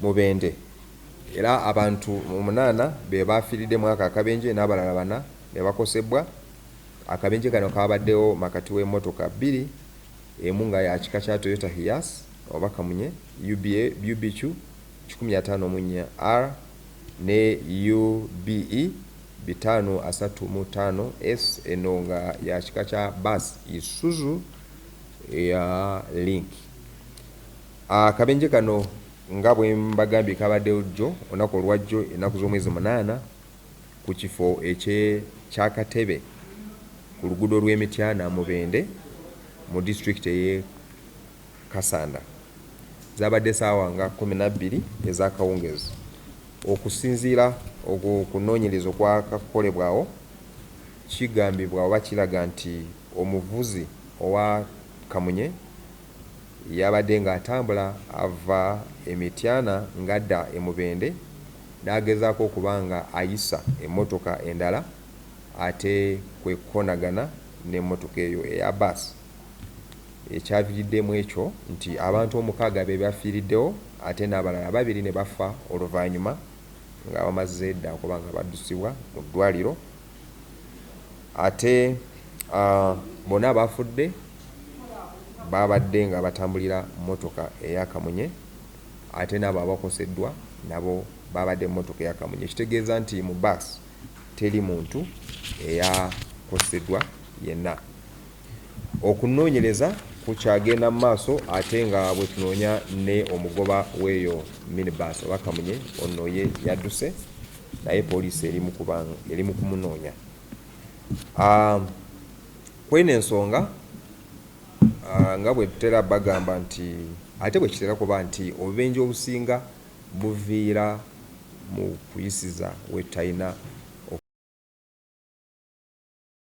Mubende era abantu 8 be bafiiridde mwaka akabenje n'abalala 4 ne bakosebwa. Akabenje kano kabaddewo makati w'emmotoka 2, emu nga ya kika kya Toyota Hiace oba kamunye UBQ 154R ne UBE 535S eno nga ya kika kya bus Isuzu ya Link. Akabenje kano nga bwe mbagambye kabaddewo jjo olunaku olwajjo ennaku z'omwezi 8 ku kifo ky'Akatebe ku luguudo lw'Emityana Mubende mu district y'e Kasanda. Zabadde ssaawa nga 12 ez'akawungeezi. Okusinziira okunoonyereza okwakakolebwawo kigambibwa oba kiraga nti omuvuzi owa kamunye yabadde ng'atambula ava Emityana ng'adda e Mubende n'agezaako okuba nga ayisa emmotoka endala ate kwekonagana n'emmotoka eyo eya baasi. Ekyaviiriddemu ekyo nti abantu 6 be bafiiriddewo ate n'abalala 2 ne bafa oluvannyuma nga bamaze dda okuba nga baddusibwa mu ddwaliro. Ate bonna abafudde babadde nga batambulira mmotoka eya kamunye ate n'abo abakoseddwa nabo babadde mmotoka eya kamunye. Ekitegeeza nti mu baasi teri muntu eyakoseddwa yenna. Okunoonyereza kukyagenda mu maaso ate nga bwe tunoonya ne omugoba w'eyo minibus oba kamunye ono ye yadduse naye poliisi eri mu kumunoonya. Kweno ensonga nga bwe tutera bagamba nti ate bwe kitera kuba nti obubenje obusinga buviira mu kuyisiza wetalina